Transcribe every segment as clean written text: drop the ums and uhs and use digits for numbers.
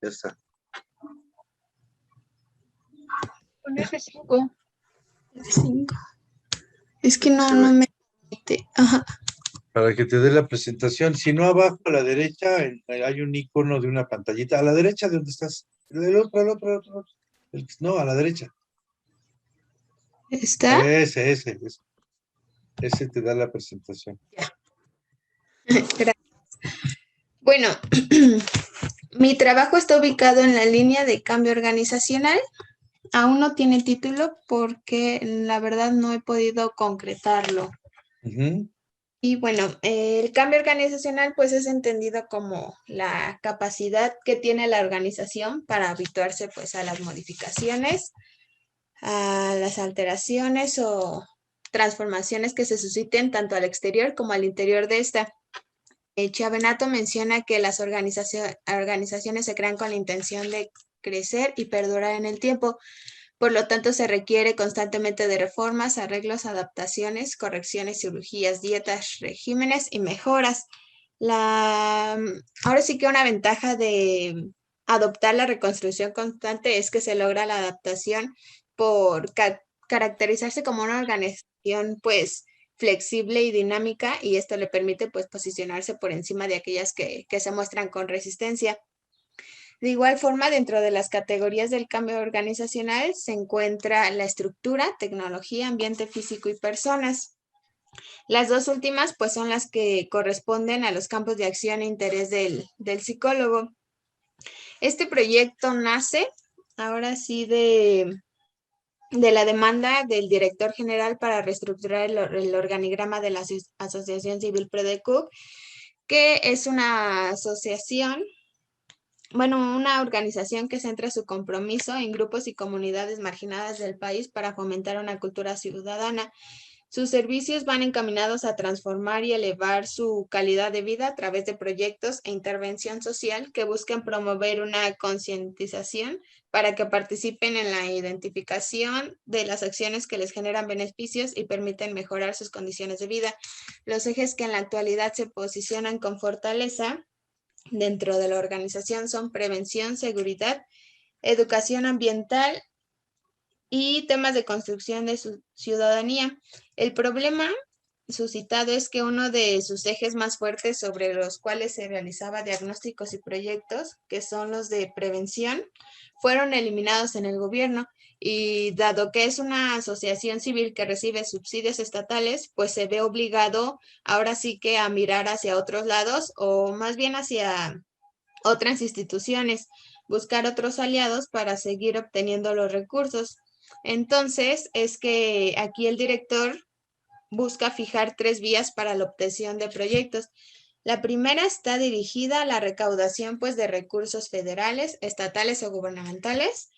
Ya está. Con F5. F5. Es que no me permite. Ajá. Para que te dé la presentación. Si no, abajo a la derecha hay un icono de una pantallita. A la derecha de donde estás. El otro. No, a la derecha. ¿Está? Ese te da la presentación. Ya. Gracias. Bueno, mi trabajo está ubicado en la línea de cambio organizacional. Aún no tiene título porque la verdad no he podido concretarlo. Y bueno, el cambio organizacional pues es entendido como la capacidad que tiene la organización para habituarse pues a las modificaciones, a las alteraciones o transformaciones que se susciten tanto al exterior como al interior de esta. Chavenato menciona que las organizaciones se crean con la intención de crecer y perdurar en el tiempo. Por lo tanto, se requiere constantemente de reformas, arreglos, adaptaciones, correcciones, cirugías, dietas, regímenes y mejoras. Ahora sí que una ventaja de adoptar la reconstrucción constante es que se logra la adaptación por caracterizarse como una organización pues flexible y dinámica, y esto le permite pues posicionarse por encima de aquellas que se muestran con resistencia. De igual forma, dentro de las categorías del cambio organizacional se encuentra la estructura, tecnología, ambiente físico y personas. Las dos últimas pues son las que corresponden a los campos de acción e interés del psicólogo. Este proyecto nace ahora sí de la demanda del director general para reestructurar el organigrama de la Asociación Civil PRODECUC, que es una asociación, bueno, una organización que centra su compromiso en grupos y comunidades marginadas del país para fomentar una cultura ciudadana. Sus servicios van encaminados a transformar y elevar su calidad de vida a través de proyectos e intervención social que buscan promover una concientización para que participen en la identificación de las acciones que les generan beneficios y permiten mejorar sus condiciones de vida. Los ejes que en la actualidad se posicionan con fortaleza dentro de la organización son prevención, seguridad, educación ambiental y temas de construcción de su ciudadanía. El problema suscitado es que uno de sus ejes más fuertes sobre los cuales se realizaba diagnósticos y proyectos, que son los de prevención, fueron eliminados en el gobierno, y dado que es una asociación civil que recibe subsidios estatales, pues se ve obligado ahora sí que a mirar hacia otros lados, o más bien hacia otras instituciones, buscar otros aliados para seguir obteniendo los recursos. Entonces, es que aquí el director busca fijar 3 vías para la obtención de proyectos. La primera está dirigida a la recaudación pues, de recursos federales, estatales o gubernamentales.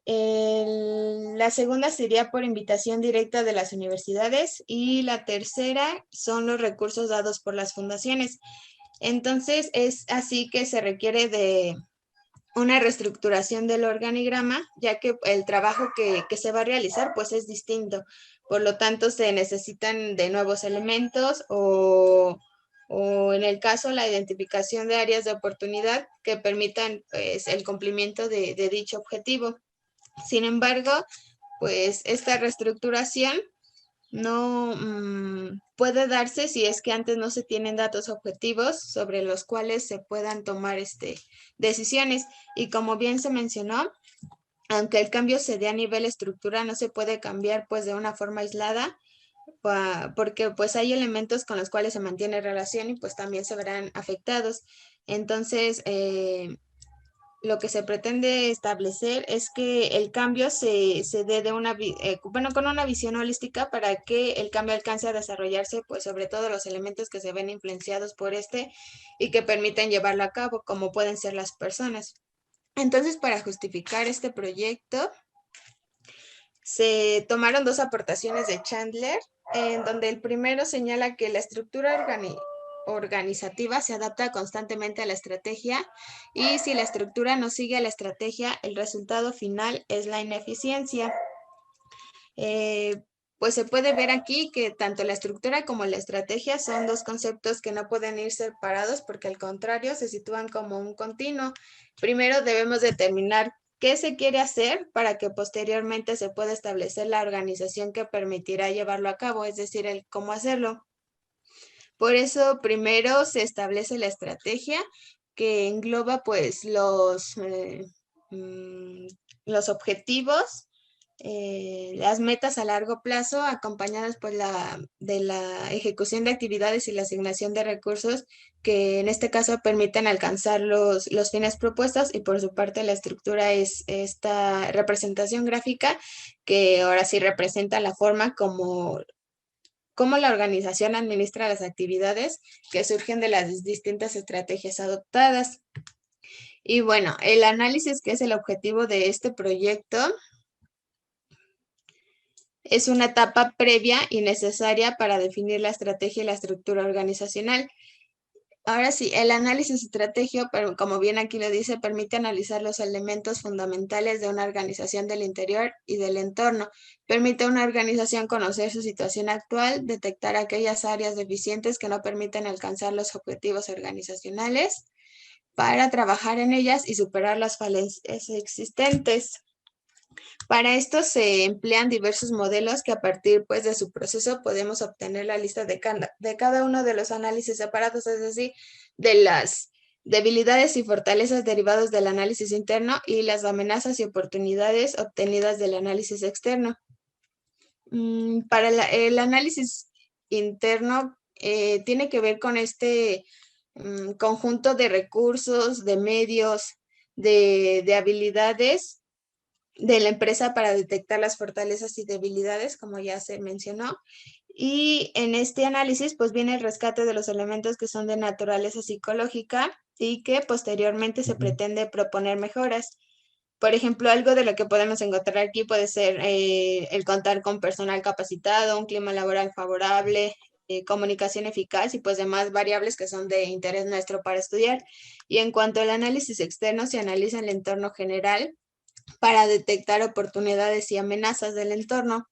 La segunda sería por invitación directa de las universidades, y la tercera son los recursos dados por las fundaciones. Entonces, es así que se requiere de una reestructuración del organigrama, ya que el trabajo que se va a realizar pues es distinto. Por lo tanto, se necesitan de nuevos elementos o en el caso la identificación de áreas de oportunidad que permitan pues, el cumplimiento de dicho objetivo. Sin embargo, pues esta reestructuración no puede darse si es que antes no se tienen datos objetivos sobre los cuales se puedan tomar decisiones. Y como bien se mencionó, aunque el cambio se dé a nivel estructura, no se puede cambiar pues de una forma aislada, porque pues hay elementos con los cuales se mantiene relación y pues también se verán afectados. Entonces, lo que se pretende establecer es que el cambio se dé de con una visión holística para que el cambio alcance a desarrollarse, pues sobre todo los elementos que se ven influenciados por y que permiten llevarlo a cabo, como pueden ser las personas. Entonces, para justificar este proyecto, se tomaron 2 aportaciones de Chandler, en donde el primero señala que la estructura organizativa se adapta constantemente a la estrategia, y si la estructura no sigue a la estrategia, el resultado final es la ineficiencia. pues se puede ver aquí que tanto la estructura como la estrategia son dos conceptos que no pueden ir separados porque al contrario se sitúan como un continuo. Primero debemos determinar qué se quiere hacer para que posteriormente se pueda establecer la organización que permitirá llevarlo a cabo, es decir, el cómo hacerlo. Por eso primero se establece la estrategia que engloba pues los objetivos, las metas a largo plazo, acompañadas pues de la ejecución de actividades y la asignación de recursos que en este caso permiten alcanzar los fines propuestos, y por su parte la estructura es esta representación gráfica que ahora sí representa la forma como cómo la organización administra las actividades que surgen de las distintas estrategias adoptadas. Y bueno, el análisis, que es el objetivo de este proyecto, es una etapa previa y necesaria para definir la estrategia y la estructura organizacional. Ahora sí, el análisis estratégico, pero como bien aquí lo dice, permite analizar los elementos fundamentales de una organización del interior y del entorno. Permite a una organización conocer su situación actual, detectar aquellas áreas deficientes que no permiten alcanzar los objetivos organizacionales para trabajar en ellas y superar las falencias existentes. Para esto se emplean diversos modelos que a partir pues, de su proceso podemos obtener la lista de cada uno de los análisis separados, es decir, de las debilidades y fortalezas derivados del análisis interno y las amenazas y oportunidades obtenidas del análisis externo. Para el análisis interno tiene que ver con este conjunto de recursos, de medios, de habilidades de la empresa para detectar las fortalezas y debilidades, como ya se mencionó. Y en este análisis, pues viene el rescate de los elementos que son de naturaleza psicológica y que posteriormente se pretende proponer mejoras. Por ejemplo, algo de lo que podemos encontrar aquí puede ser el contar con personal capacitado, un clima laboral favorable, comunicación eficaz y pues demás variables que son de interés nuestro para estudiar. Y en cuanto al análisis externo, se analiza el entorno general para detectar oportunidades y amenazas del entorno.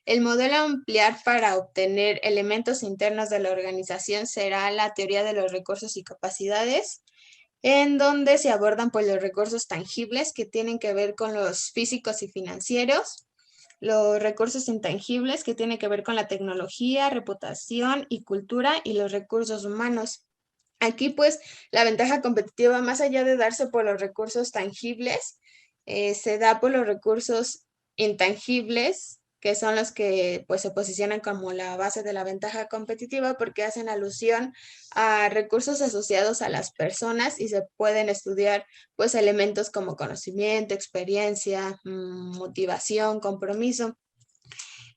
El modelo a ampliar para obtener elementos internos de la organización será la teoría de los recursos y capacidades, en donde se abordan pues, los recursos tangibles que tienen que ver con los físicos y financieros, los recursos intangibles que tienen que ver con la tecnología, reputación y cultura, y los recursos humanos. Aquí pues la ventaja competitiva, más allá de darse por los recursos tangibles, se da por los recursos intangibles, que son los que pues se posicionan como la base de la ventaja competitiva porque hacen alusión a recursos asociados a las personas y se pueden estudiar pues elementos como conocimiento, experiencia, motivación, compromiso.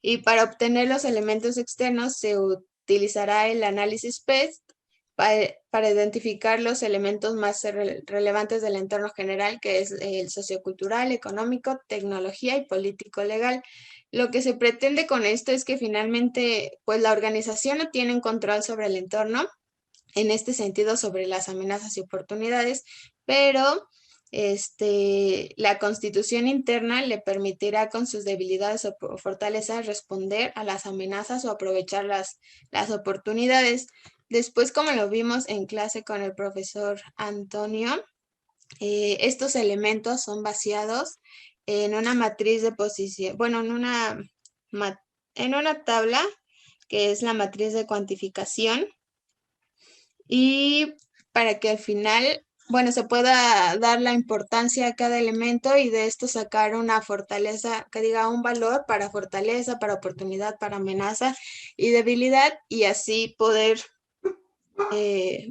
Y para obtener los elementos externos se utilizará el análisis PEST para identificar los elementos más relevantes del entorno general, que es el sociocultural, económico, tecnología y político-legal. Lo que se pretende con esto es que finalmente, pues la organización no tiene un control sobre el entorno, en este sentido sobre las amenazas y oportunidades, pero la constitución interna le permitirá con sus debilidades o fortalezas responder a las amenazas o aprovechar las oportunidades. Después, como lo vimos en clase con el profesor Antonio, estos elementos son vaciados en una matriz de posición, bueno, en una tabla que es la matriz de cuantificación, y para que al final, bueno, se pueda dar la importancia a cada elemento y de esto sacar una fortaleza, que diga un valor para fortaleza, para oportunidad, para amenaza y debilidad, y así poder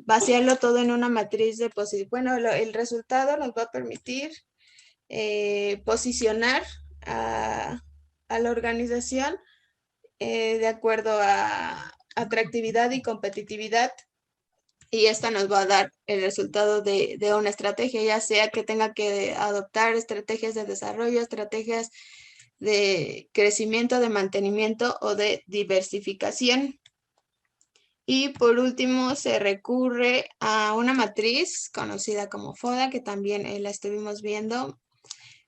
vaciarlo todo en una matriz de posición. Bueno, el resultado nos va a permitir posicionar a la organización de acuerdo a atractividad y competitividad, y esta nos va a dar el resultado de una estrategia, ya sea que tenga que adoptar estrategias de desarrollo, estrategias de crecimiento, de mantenimiento o de diversificación. Y por último, se recurre a una matriz conocida como FODA, que también la estuvimos viendo,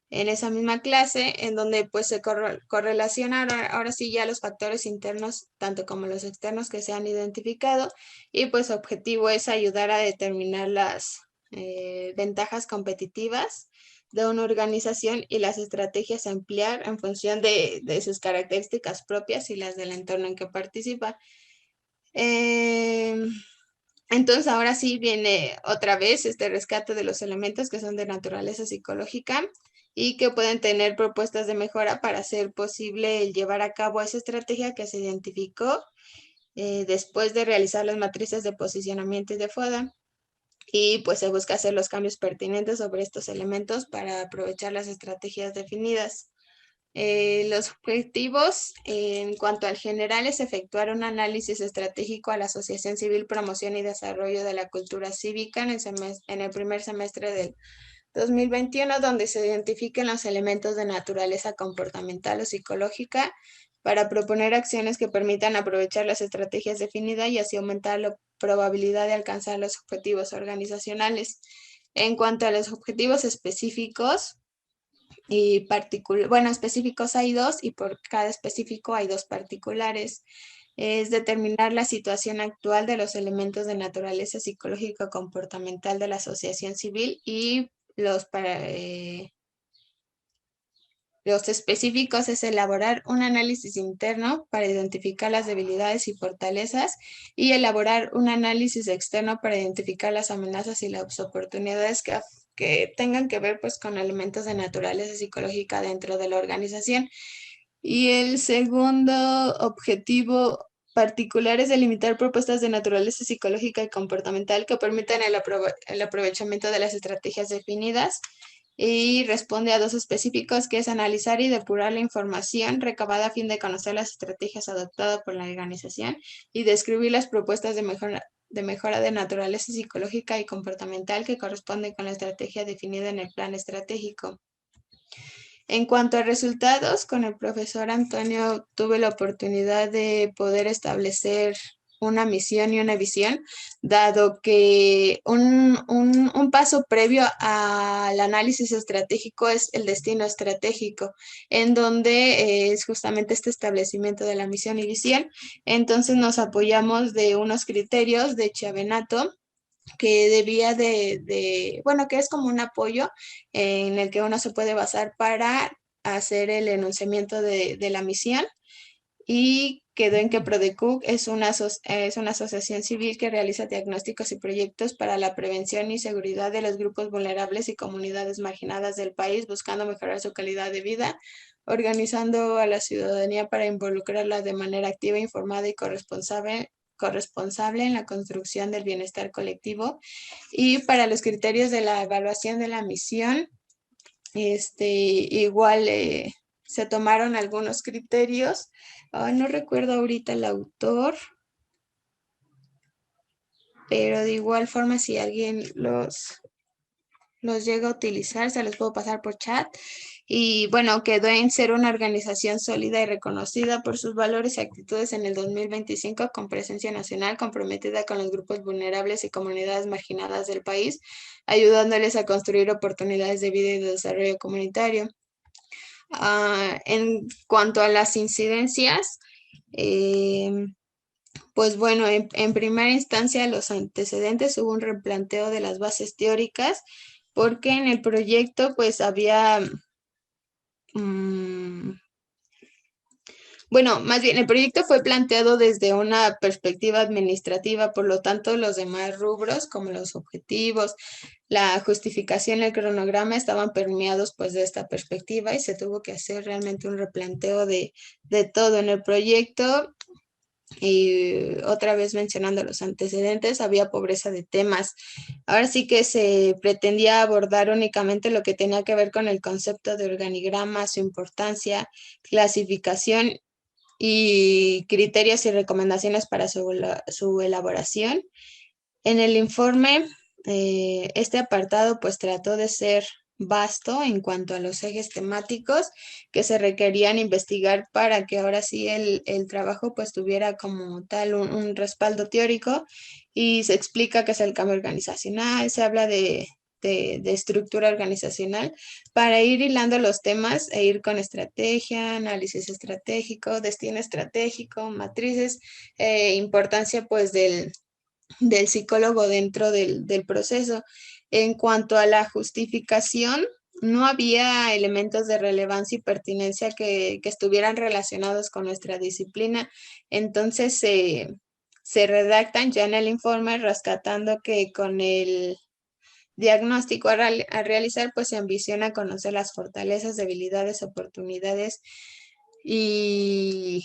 en esa misma clase, en donde pues se correlacionan ahora sí ya los factores internos, tanto como los externos que se han identificado, y pues su objetivo es ayudar a determinar las ventajas competitivas de una organización y las estrategias a emplear en función de sus características propias y las del entorno en que participa. Entonces ahora sí viene otra vez este rescate de los elementos que son de naturaleza psicológica y que pueden tener propuestas de mejora para hacer posible el llevar a cabo esa estrategia que se identificó después de realizar las matrices de posicionamiento y de FODA. Y pues se busca hacer los cambios pertinentes sobre estos elementos para aprovechar las estrategias definidas. Los objetivos en cuanto al general es efectuar un análisis estratégico a la Asociación Civil Promoción y Desarrollo de la Cultura Cívica en el primer semestre del 2021, donde se identifiquen los elementos de naturaleza comportamental o psicológica para proponer acciones que permitan aprovechar las estrategias definidas y así aumentar la probabilidad de alcanzar los objetivos organizacionales. En cuanto a los objetivos específicos, y bueno, específicos hay dos y por cada específico hay dos particulares. Es determinar la situación actual de los elementos de naturaleza psicológica comportamental de la asociación civil y los específicos es elaborar un análisis interno para identificar las debilidades y fortalezas y elaborar un análisis externo para identificar las amenazas y las oportunidades que tengan que ver pues con elementos de naturaleza psicológica dentro de la organización. Y el segundo objetivo particular es delimitar propuestas de naturaleza psicológica y comportamental que permitan el aprovechamiento de las estrategias definidas y responde a dos específicos, que es analizar y depurar la información recabada a fin de conocer las estrategias adoptadas por la organización y describir las propuestas de mejora de naturaleza psicológica y comportamental que corresponden con la estrategia definida en el plan estratégico. En cuanto a resultados, con el profesor Antonio tuve la oportunidad de poder establecer una misión y una visión, dado que un paso previo al análisis estratégico es el destino estratégico, en donde es justamente este establecimiento de la misión y visión. Entonces nos apoyamos de unos criterios de Chiavenato, que debía bueno, que es como un apoyo en el que uno se puede basar para hacer el enunciamiento de la misión, y quedó en que PRODECUC es una asociación civil que realiza diagnósticos y proyectos para la prevención y seguridad de los grupos vulnerables y comunidades marginadas del país, buscando mejorar su calidad de vida, organizando a la ciudadanía para involucrarla de manera activa, informada y corresponsable en la construcción del bienestar colectivo. Y para los criterios de la evaluación de la misión, igual se tomaron algunos criterios. No recuerdo ahorita el autor, pero de igual forma si alguien los llega a utilizar, se los puedo pasar por chat. Y bueno, quedó en ser una organización sólida y reconocida por sus valores y actitudes en el 2025, con presencia nacional, comprometida con los grupos vulnerables y comunidades marginadas del país, ayudándoles a construir oportunidades de vida y de desarrollo comunitario. En cuanto a las incidencias, pues bueno, en primera instancia los antecedentes, hubo un replanteo de las bases teóricas, porque en el proyecto pues había, bueno, más bien el proyecto fue planteado desde una perspectiva administrativa, por lo tanto los demás rubros como los objetivos, la justificación y el cronograma estaban permeados pues de esta perspectiva, y se tuvo que hacer realmente un replanteo de todo en el proyecto. Y otra vez mencionando los antecedentes, había pobreza de temas. Ahora sí que se pretendía abordar únicamente lo que tenía que ver con el concepto de organigrama, su importancia, clasificación y criterios y recomendaciones para su elaboración. En el informe, este apartado pues trató de ser vasto en cuanto a los ejes temáticos que se requerían investigar para que ahora sí el trabajo pues tuviera como tal un respaldo teórico, y se explica qué es el cambio organizacional, se habla de de estructura organizacional para ir hilando los temas e ir con estrategia, análisis estratégico, destino estratégico, matrices, importancia pues del psicólogo dentro del proceso. En cuanto a la justificación, no había elementos de relevancia y pertinencia que estuvieran relacionados con nuestra disciplina. Entonces se redactan ya en el informe rescatando que con el diagnóstico a realizar, pues se ambiciona conocer las fortalezas, debilidades, oportunidades y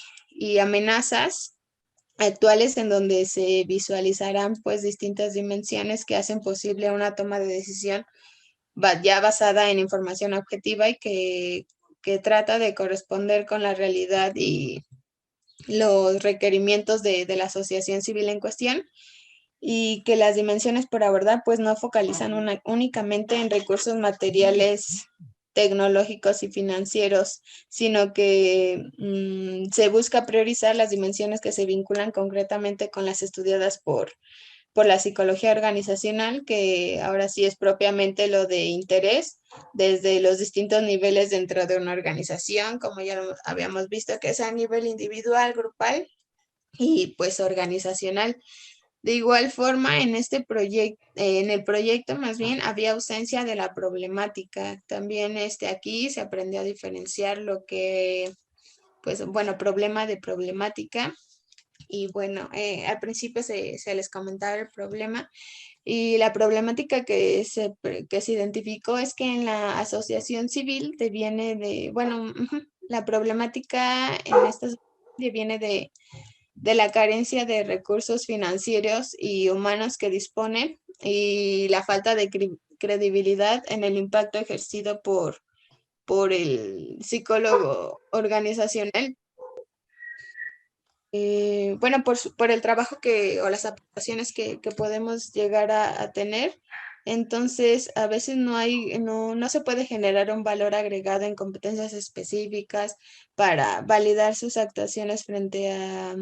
amenazas actuales en donde se visualizarán pues distintas dimensiones que hacen posible una toma de decisión ya basada en información objetiva y que trata de corresponder con la realidad y los requerimientos de la asociación civil en cuestión, y que las dimensiones por abordar pues no focalizan únicamente en recursos materiales, tecnológicos y financieros, sino que se busca priorizar las dimensiones que se vinculan concretamente con las estudiadas por la psicología organizacional, que ahora sí es propiamente lo de interés desde los distintos niveles dentro de una organización, como ya lo habíamos visto, que es a nivel individual, grupal y pues organizacional. De igual forma, en este proyecto, en el proyecto más bien había ausencia de la problemática. También aquí se aprendió a diferenciar lo que, pues bueno, problema de problemática. Y bueno, al principio se les comentaba el problema y la problemática que se identificó es que en la asociación civil deviene de, bueno, la problemática en estas deviene de la carencia de recursos financieros y humanos que dispone y la falta de credibilidad en el impacto ejercido por el psicólogo organizacional. Bueno, por el trabajo o las aportaciones que podemos llegar a tener. Entonces, a veces no se puede generar un valor agregado en competencias específicas para validar sus actuaciones frente a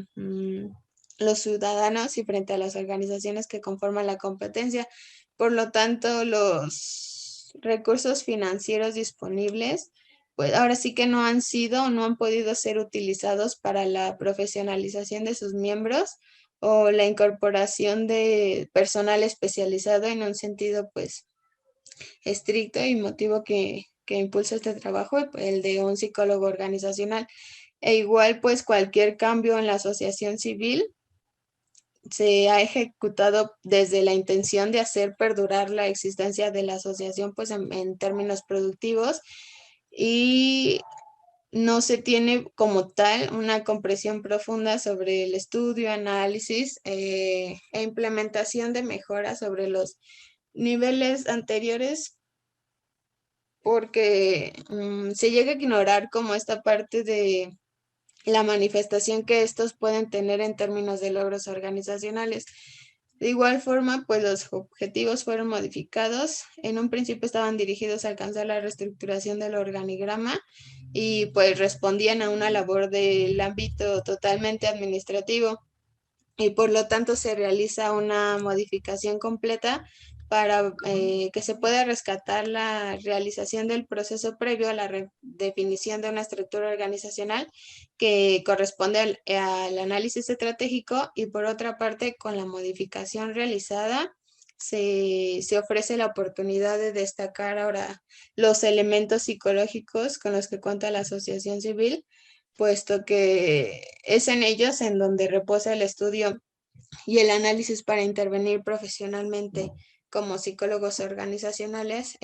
los ciudadanos y frente a las organizaciones que conforman la competencia. Por lo tanto, los recursos financieros disponibles pues ahora sí que no han sido o no han podido ser utilizados para la profesionalización de sus miembros o la incorporación de personal especializado en un sentido pues estricto y motivo que impulsa este trabajo, el de un psicólogo organizacional. E igual pues cualquier cambio en la asociación civil se ha ejecutado desde la intención de hacer perdurar la existencia de la asociación pues en términos productivos y no se tiene como tal una comprensión profunda sobre el estudio, análisis e implementación de mejoras sobre los niveles anteriores, porque se llega a ignorar como esta parte de la manifestación que estos pueden tener en términos de logros organizacionales. De igual forma, pues los objetivos fueron modificados. En un principio estaban dirigidos a alcanzar la reestructuración del organigrama y pues respondían a una labor del ámbito totalmente administrativo y por lo tanto se realiza una modificación completa para que se pueda rescatar la realización del proceso previo a la definición de una estructura organizacional que corresponde al análisis estratégico y por otra parte con la modificación realizada se ofrece la oportunidad de destacar ahora los elementos psicológicos con los que cuenta la asociación civil, puesto que es en ellos en donde reposa el estudio y el análisis para intervenir profesionalmente como psicólogos organizacionales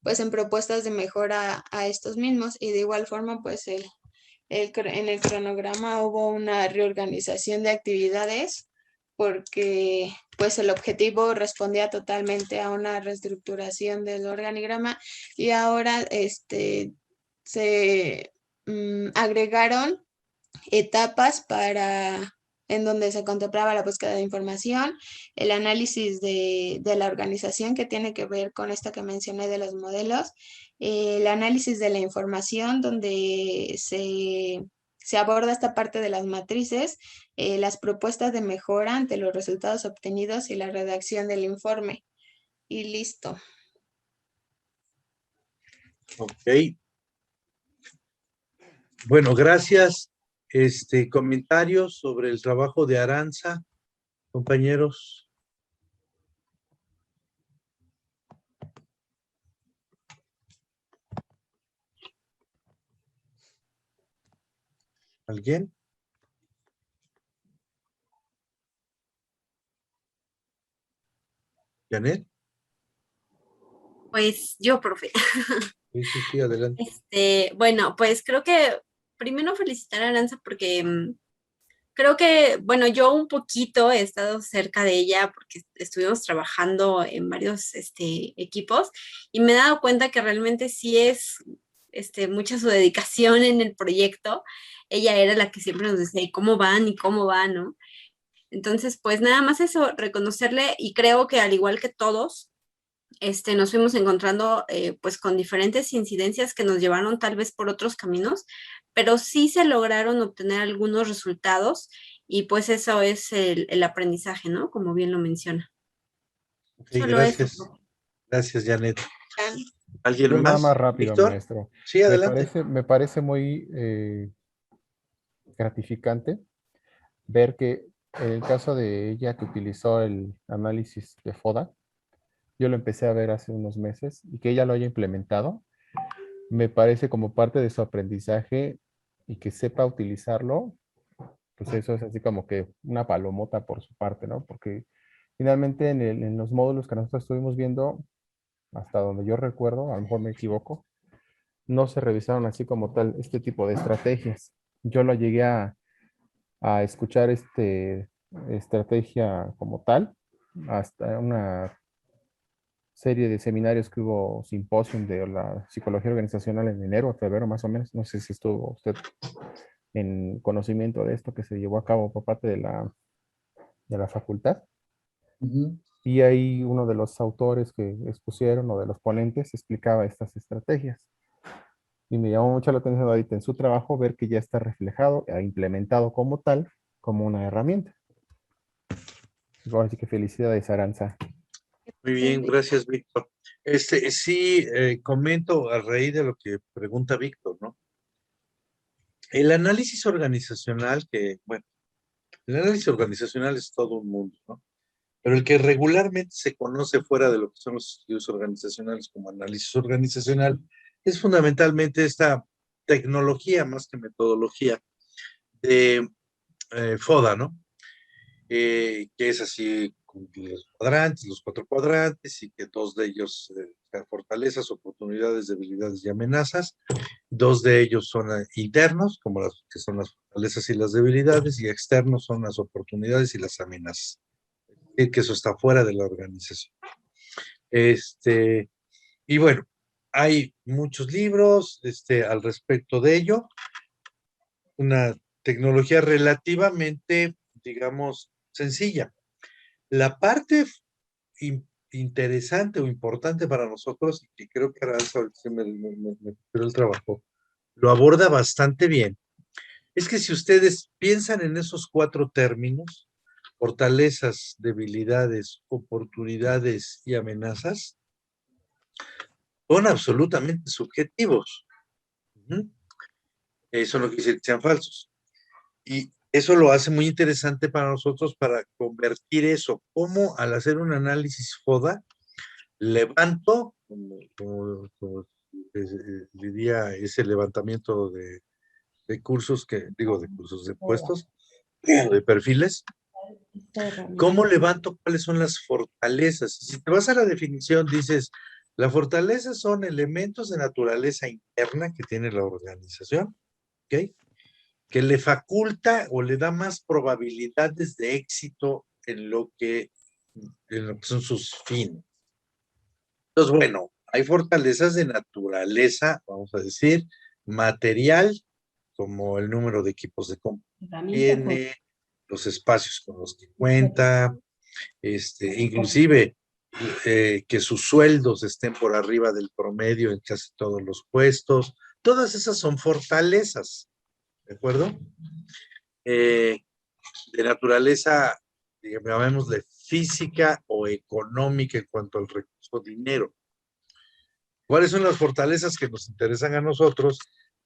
pues en propuestas de mejora a estos mismos. Y de igual forma, pues en el cronograma hubo una reorganización de actividades porque pues el objetivo respondía totalmente a una reestructuración del organigrama y ahora se agregaron etapas en donde se contemplaba la búsqueda de información, el análisis de la organización que tiene que ver con esto que mencioné de los modelos, el análisis de la información donde se aborda esta parte de las matrices, las propuestas de mejora ante los resultados obtenidos y la redacción del informe. y listo. Ok. Bueno, gracias. Comentarios sobre el trabajo de Aranza, compañeros. ¿Alguien? ¿Janet? Pues yo, profe. Sí, adelante. Bueno, pues creo que primero felicitar a Aranza porque creo que, bueno, yo un poquito he estado cerca de ella porque estuvimos trabajando en varios equipos y me he dado cuenta que realmente sí es mucha su dedicación en el proyecto. Ella era la que siempre nos decía, ¿y cómo van? ¿Y cómo van? ¿No? Entonces, pues nada más eso, reconocerle y creo que al igual que todos, nos fuimos encontrando pues con diferentes incidencias que nos llevaron tal vez por otros caminos, pero sí se lograron obtener algunos resultados y pues eso es el aprendizaje, ¿no? Como bien lo menciona. Ok, Solo eso. gracias. Gracias, Janet. Ah, ¿Alguien Yo nada más? más rápido, ¿Víctor? maestro. Sí, adelante. Me parece muy gratificante ver que en el caso de ella que utilizó el análisis de FODA, yo lo empecé a ver hace unos meses y que ella lo haya implementado, me parece como parte de su aprendizaje y que sepa utilizarlo, pues eso es así como que una palomota por su parte, ¿no? Porque finalmente en los módulos que nosotros estuvimos viendo, hasta donde yo recuerdo, a lo mejor me equivoco, no se revisaron así como tal este tipo de estrategias. Yo lo llegué a escuchar estrategia como tal, hasta una serie de seminarios que hubo simposium de la psicología organizacional en enero, febrero más o menos. No sé si estuvo usted en conocimiento de esto que se llevó a cabo por parte de la facultad. Ujú. Y ahí uno de los autores que expusieron o de los ponentes explicaba estas estrategias. Y me llamó mucho la atención ahorita en su trabajo ver que ya está reflejado e implementado como tal, como una herramienta. Así que felicidades, Aranza. Muy bien, gracias, Víctor. Sí, comento a raíz de lo que pregunta Víctor, ¿no? El análisis organizacional bueno, el análisis organizacional es todo un mundo, ¿no? Pero el que regularmente se conoce fuera de lo que son los estudios organizacionales como análisis organizacional es fundamentalmente esta tecnología más que metodología de FODA, ¿no? Que es así con los cuadrantes, los 4 cuadrantes, y que 2 de ellos sean fortalezas, oportunidades, debilidades y amenazas. 2 de ellos son internos, como las que son las fortalezas y las debilidades, y externos son las oportunidades y las amenazas. Que eso está fuera de la organización. Y bueno, hay muchos libros al respecto de ello. Una tecnología relativamente, digamos, sencilla. La parte interesante o importante para nosotros, y que creo que Aranza, ahorita me dio el trabajo, lo aborda bastante bien, es que si ustedes piensan en esos 4 términos, fortalezas, debilidades, oportunidades y amenazas, son absolutamente subjetivos. Eso no quiere decir que sean falsos. Y eso lo hace muy interesante para nosotros para convertir eso, como al hacer un análisis FODA, levanto, como diría ese levantamiento de cursos de puestos, de perfiles. ¿Cómo levanto cuáles son las fortalezas? Si te vas a la definición, dices, las fortalezas son elementos de naturaleza interna que tiene la organización, ¿ok? Que le faculta o le da más probabilidades de éxito en lo que son sus fines. Entonces, bueno, hay fortalezas de naturaleza, vamos a decir, material, como el número de equipos de compra que tiene, los espacios con los que cuenta, inclusive que sus sueldos estén por arriba del promedio en casi todos los puestos. Todas esas son fortalezas, ¿de acuerdo? De naturaleza, digamos, llamémosle física o económica en cuanto al recurso o dinero. ¿Cuáles son las fortalezas que nos interesan a nosotros?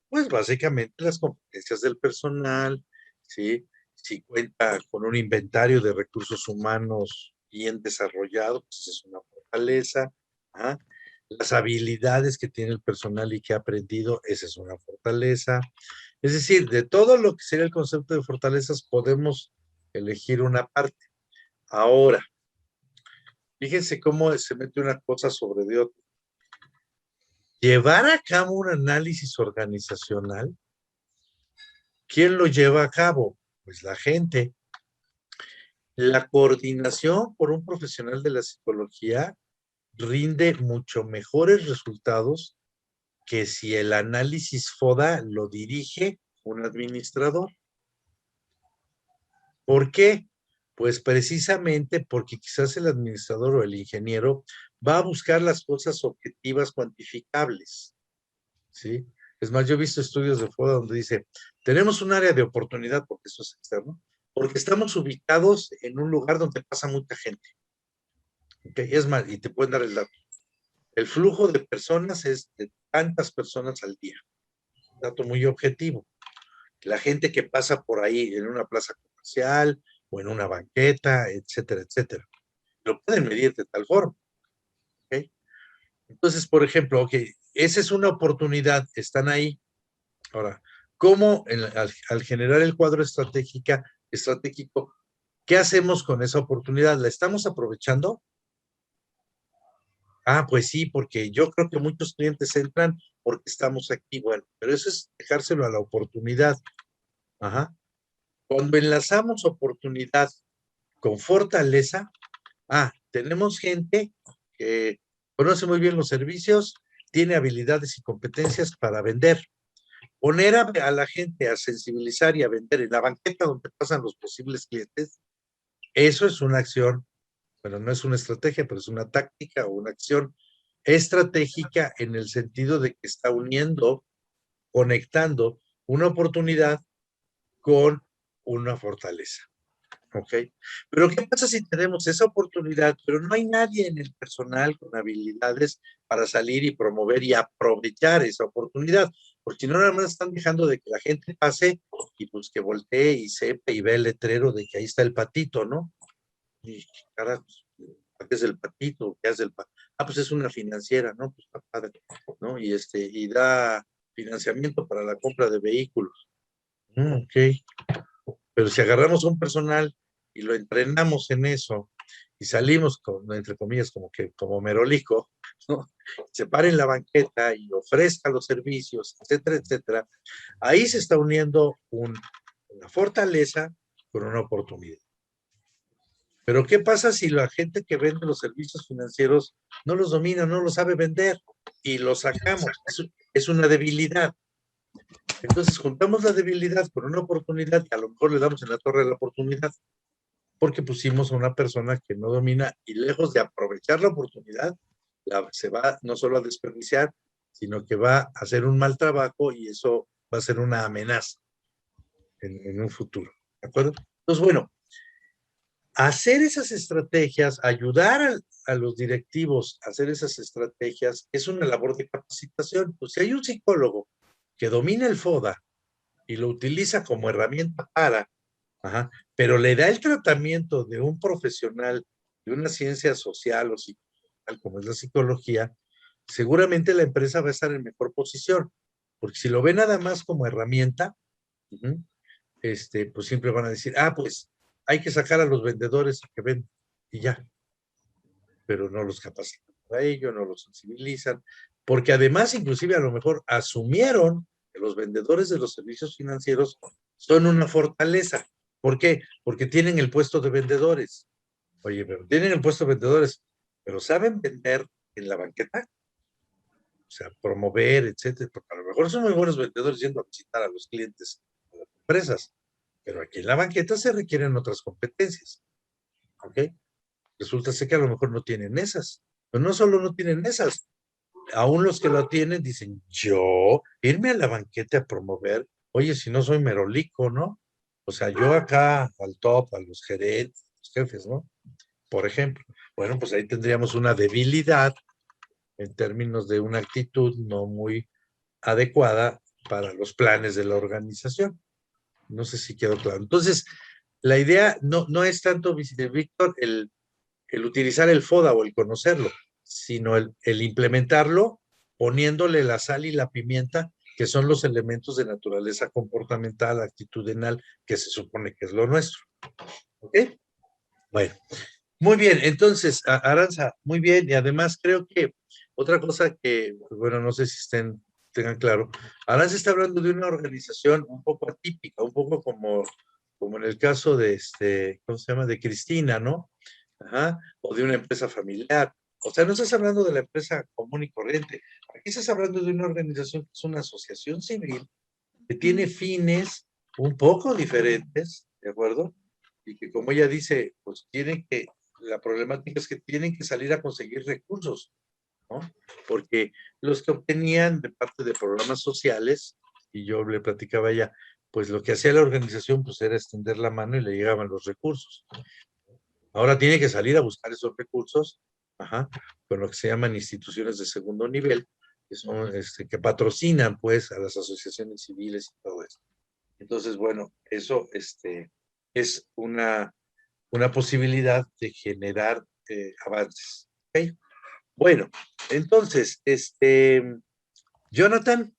Pues básicamente las competencias del personal, ¿sí? Si cuenta con un inventario de recursos humanos bien desarrollado, pues esa es una fortaleza. ¿Ah? Las habilidades que tiene el personal y que ha aprendido, esa es una fortaleza. Es decir, de todo lo que sería el concepto de fortalezas, podemos elegir una parte. Ahora, fíjense cómo se mete una cosa sobre de otra. Llevar a cabo un análisis organizacional, ¿quién lo lleva a cabo? Pues la gente. La coordinación por un profesional de la psicología rinde mucho mejores resultados que si el análisis FODA lo dirige un administrador. ¿Por qué? Pues precisamente porque quizás el administrador o el ingeniero va a buscar las cosas objetivas cuantificables, ¿sí? Es más, yo he visto estudios de FODA donde dice, tenemos un área de oportunidad, porque eso es externo, porque estamos ubicados en un lugar donde pasa mucha gente. ¿Okay? Es más, y te pueden dar el dato. El flujo de personas es de tantas personas al día. Un dato muy objetivo. La gente que pasa por ahí en una plaza comercial o en una banqueta, etcétera, etcétera. Lo pueden medir de tal forma. ¿Okay? Entonces, por ejemplo, esa es una oportunidad, están ahí. Ahora, ¿cómo al generar el cuadro estratégico, qué hacemos con esa oportunidad? ¿La estamos aprovechando? Ah, pues sí, porque yo creo que muchos clientes entran porque estamos aquí. Bueno, pero eso es dejárselo a la oportunidad. Ajá. Cuando enlazamos oportunidad con fortaleza, tenemos gente que conoce muy bien los servicios, tiene habilidades y competencias para vender. Poner a la gente a sensibilizar y a vender en la banqueta donde pasan los posibles clientes, eso es una acción, bueno, no es una estrategia, pero es una táctica o una acción estratégica en el sentido de que está uniendo, conectando una oportunidad con una fortaleza. ¿Ok? Pero ¿qué pasa si tenemos esa oportunidad, pero no hay nadie en el personal con habilidades para salir y promover y aprovechar esa oportunidad? Porque si no, nada más están dejando de que la gente pase y pues que voltee y sepa y ve el letrero de que ahí está el patito, ¿no? Y carajo, ¿qué es el patito? ¿Qué hace el patito? Pues es una financiera, ¿no? Pues está padre, ¿no? Y da financiamiento para la compra de vehículos. Ok. Pero si agarramos a un personal y lo entrenamos en eso y salimos, entre comillas, como merolico, ¿no? Se para en la banqueta y ofrezca los servicios, etcétera, etcétera, ahí se está uniendo una fortaleza con una oportunidad. Pero ¿qué pasa si la gente que vende los servicios financieros no los domina, no los sabe vender y los sacamos? Es una debilidad. Entonces juntamos la debilidad con una oportunidad y a lo mejor le damos en la torre de la oportunidad porque pusimos a una persona que no domina y lejos de aprovechar la oportunidad, se va no solo a desperdiciar, sino que va a hacer un mal trabajo y eso va a ser una amenaza en un futuro. ¿De acuerdo? Entonces, bueno, hacer esas estrategias, ayudar a los directivos a hacer esas estrategias es una labor de capacitación. Pues si hay un psicólogo que domina el FODA y lo utiliza como herramienta pero le da el tratamiento de un profesional de una ciencia social o psicológica, como es la psicología, seguramente la empresa va a estar en mejor posición, porque si lo ve nada más como herramienta, pues siempre van a decir, pues hay que sacar a los vendedores que venden, y ya, pero no los capacitan para ello, no los sensibilizan, porque además inclusive a lo mejor asumieron que los vendedores de los servicios financieros son una fortaleza. ¿Por qué? Porque tienen el puesto de vendedores. Oye, pero tienen el puesto de vendedores, pero ¿saben vender en la banqueta? O sea, promover, etcétera. Porque a lo mejor son muy buenos vendedores yendo a visitar a los clientes, a las empresas, pero aquí en la banqueta se requieren otras competencias. ¿Ok? Resulta ser que a lo mejor no tienen esas. Pero no solo no tienen esas, aún los que lo tienen dicen, yo irme a la banqueta a promover, oye, si no soy merolico, ¿no? O sea, yo acá al top, a los gerentes, los jefes, ¿no? Por ejemplo. bueno, pues ahí tendríamos una debilidad en términos de una actitud no muy adecuada para los planes de la organización. No sé si quedó claro. Entonces, la idea no es tanto, Víctor, el utilizar el FODA o el conocerlo, sino el implementarlo poniéndole la sal y la pimienta, que son los elementos de naturaleza comportamental, actitudinal, que se supone que es lo nuestro. ¿Ok? Bueno, muy bien. Entonces, Aranza, muy bien. Y además creo que otra cosa que, bueno, no sé si tengan claro, Aranza está hablando de una organización un poco atípica, un poco como en el caso de ¿cómo se llama? De Cristina, ¿no? Ajá, o de una empresa familiar. O sea, no estás hablando de la empresa común y corriente. Aquí estás hablando de una organización que es una asociación civil que tiene fines un poco diferentes, ¿de acuerdo? Y que como ella dice, pues la problemática es que tienen que salir a conseguir recursos, ¿no? Porque los que obtenían de parte de programas sociales, y yo le platicaba a ella, pues lo que hacía la organización pues era extender la mano y le llegaban los recursos. Ahora tiene que salir a buscar esos recursos, ajá, con lo que se llaman instituciones de segundo nivel, que son, que patrocinan, pues, a las asociaciones civiles y todo esto. Entonces, bueno, eso, es una posibilidad de generar avances. ¿Ok? Bueno, entonces, Jonathan,